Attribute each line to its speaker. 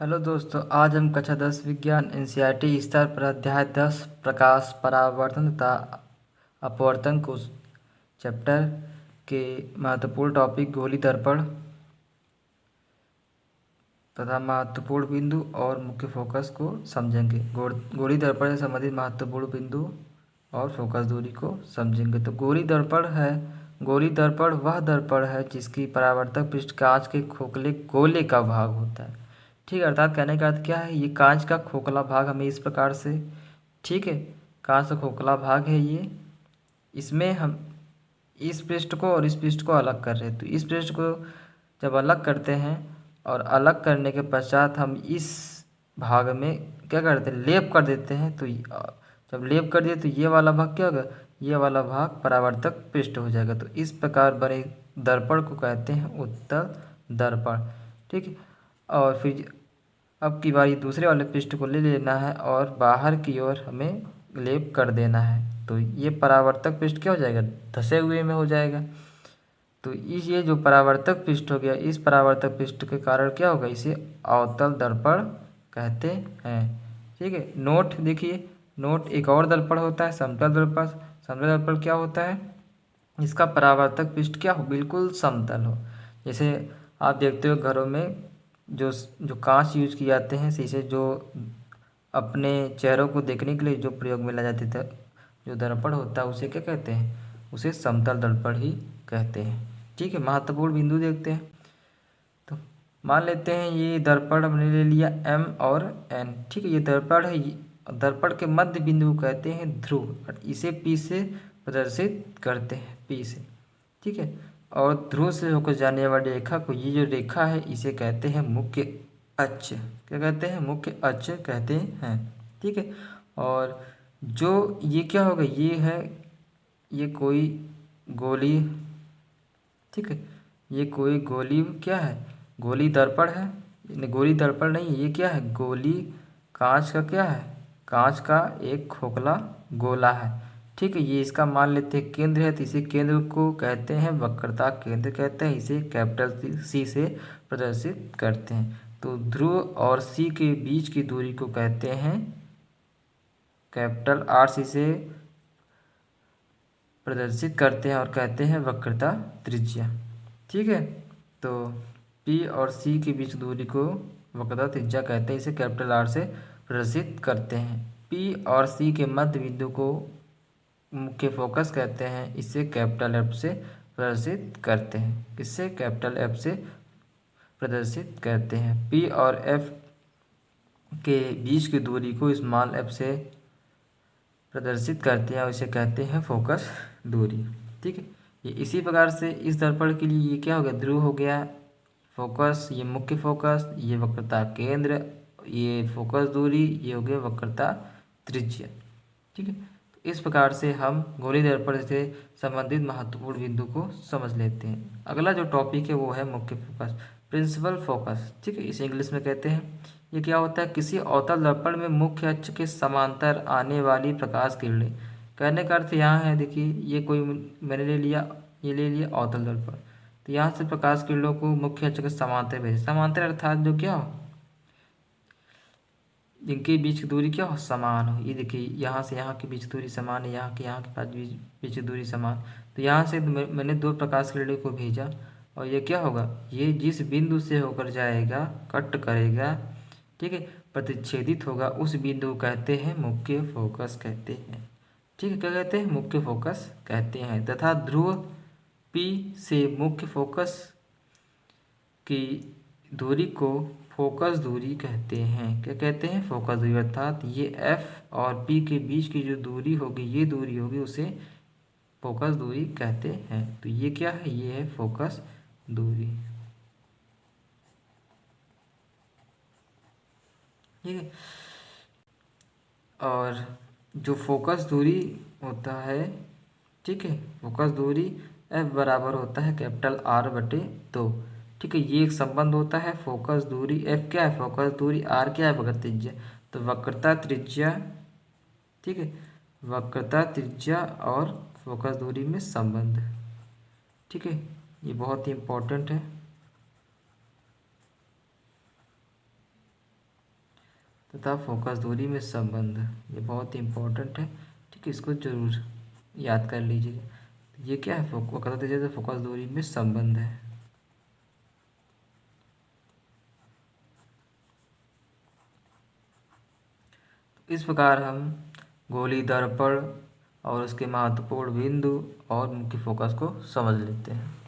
Speaker 1: Hello दोस्तों, आज हम कक्षा 10 विज्ञान एनसीईआरटी स्तर पर अध्याय 10 प्रकाश परावर्तन तथा अपवर्तन को चैप्टर के महत्वपूर्ण टॉपिक गोली दर्पण तथा महत्वपूर्ण बिंदु और मुख्य फोकस को समझेंगे। गोली दर्पण से संबंधित महत्वपूर्ण बिंदु और फोकस दूरी को समझेंगे। तो गोली दर्पण वह दर्पण है जिसकी परावर्तक पृष्ठ कांच के खोखले गोले का भाग होता है। ठीक है, अर्थात कहने का अर्थ क्या है, ये कांच का खोखला भाग हमें इस प्रकार से, ठीक है, कांच का खोखला भाग है ये। इसमें हम इस पृष्ठ को और इस पृष्ठ को अलग कर रहे हैं। तो इस पृष्ठ को जब अलग करते हैं और अलग करने के पश्चात हम इस भाग में क्या करते हैं, लेप कर देते हैं। तो जब लेप कर दिए तो ये वाला भाग क्या होगा, ये वाला भाग परावर्तक पृष्ठ हो जाएगा। तो इस प्रकार बने दर्पण को कहते हैं उत्तल दर्पण। ठीक है, और फिर अब की बारी दूसरे वाले पृष्ठ को ले लेना है और बाहर की ओर हमें लेप कर देना है। तो ये परावर्तक पृष्ठ क्या हो जाएगा, धसे हुए में हो जाएगा। तो ये जो परावर्तक पृष्ठ हो गया, इस परावर्तक पृष्ठ के कारण क्या होगा, इसे अवतल दर्पण कहते हैं। ठीक है, नोट देखिए, नोट एक और दर्पण होता है समतल दर्पण। समतल दर्पण क्या होता है, इसका परावर्तक पृष्ठ क्या हो, बिल्कुल समतल हो। जैसे आप देखते हो घरों में जो जो कांच यूज किए जाते हैं, शीशे, जो अपने चेहरों को देखने के लिए जो प्रयोग में लाया जाते थे, जो दर्पण होता है उसे क्या कहते हैं, उसे समतल दर्पण ही कहते हैं। ठीक है, महत्वपूर्ण बिंदु देखते हैं। तो मान लेते हैं ये दर्पण हमने ले लिया M और N। ठीक है, ये दर्पण है, दर्पण के मध्य बिंदु को कहते हैं ध्रुव और इसे P से प्रदर्शित करते हैं, P से। ठीक है, और ध्रुव से होकर जाने वाली रेखा को, ये जो रेखा है इसे कहते हैं मुख्य अक्ष। क्या कहते हैं, मुख्य अक्ष कहते हैं। ठीक है, और जो ये क्या होगा, ये है, ये कोई गोली, ठीक है, ये कोई गोली क्या है, गोली दर्पण है। गोली दर्पण नहीं, ये क्या है, गोली कांच का क्या है, कांच का एक खोखला गोला है। ठीक है, ये इसका मान लेते हैं केंद्र है, तो इसे केंद्र को कहते हैं वक्रता केंद्र कहते हैं। इसे कैपिटल सी से प्रदर्शित करते हैं। तो ध्रुव और सी के बीच की दूरी को कहते हैं कैपिटल आर सी से प्रदर्शित करते हैं और कहते हैं वक्रता त्रिज्या। ठीक है, तो P और C के बीच दूरी को वक्रता त्रिज्या कहते हैं, इसे कैपिटल R से प्रदर्शित करते हैं। P और C के मध्य बिंदु को मुख्य फोकस कहते हैं, इसे कैपिटल F से प्रदर्शित करते हैं। इससे कैपिटल F से प्रदर्शित करते हैं। P और F के बीच की दूरी को स्मॉल f से प्रदर्शित करते हैं और इसे कहते हैं फोकस दूरी। ठीक है, ये इसी प्रकार से इस दर्पण के लिए ये क्या हो गया, ध्रुव हो गया, फोकस, ये मुख्य फोकस, ये वक्रता केंद्र, ये फोकस दूरी, ये हो गया वक्रता त्रिज्या। ठीक है, तो इस प्रकार से हम गोली दर्पण से संबंधित महत्वपूर्ण बिंदु को समझ लेते हैं। अगला जो टॉपिक है वो है मुख्य फोकस, प्रिंसिपल फोकस। ठीक है, इसे इंग्लिश में कहते हैं। ये क्या होता है, किसी अवतल दर्पण में मुख्य अक्ष के समांतर आने वाली प्रकाश किरणें। कहने का अर्थ यहाँ है, देखिए ये कोई मैंने ले लिया, ये ले लिया अवतल दर्पण, तो यहाँ से प्रकाश किरणों को मुख्य अक्ष के समांतर भेजे। समांतर अर्थात जो क्या हो, जिनके बीच की दूरी क्या हो, समान हो। ये देखिए यहाँ से यहाँ के बीच दूरी समान है, यहाँ के पास बीच की दूरी समान। तो यहाँ से मैंने दो प्रकाश किरणों को भेजा और ये क्या होगा, ये जिस बिंदु से होकर जाएगा, कट करेगा, ठीक है, प्रतिच्छेदित होगा, उस बिंदु को कहते हैं मुख्य फोकस कहते हैं। ठीक है, क्या कहते हैं, मुख्य फोकस कहते हैं। तथा ध्रुव P से मुख्य फोकस की दूरी को फोकस दूरी कहते हैं। क्या कहते हैं, फोकस दूरी। अर्थात ये F और P के बीच की जो दूरी होगी, ये दूरी होगी, उसे फोकस दूरी कहते हैं। तो ये क्या है, ये है फोकस दूरी। ठीक है, और जो फोकस दूरी होता है, ठीक है, फोकस दूरी F बराबर होता है कैपिटल R बटे 2। ठीक है, ये एक संबंध होता है, फोकस दूरी F क्या है, फोकस दूरी R क्या है, वक्रता त्रिज्या। तो वक्रता त्रिज्या, ठीक है, वक्रता त्रिज्या और फोकस दूरी में संबंध। ठीक है, ये बहुत ही इम्पोर्टेंट है। तथा फोकस दूरी में संबंध। ये बहुत ही इम्पोर्टेंट है, ठीक है, इसको जरूर याद कर लीजिएगा। ये क्या है, वक्रता त्रिज्या से फोकस दूरी में संबंध है। इस प्रकार हम गोलीय दर्पण और उसके महत्वपूर्ण बिंदु और मुख्य फोकस को समझ लेते हैं।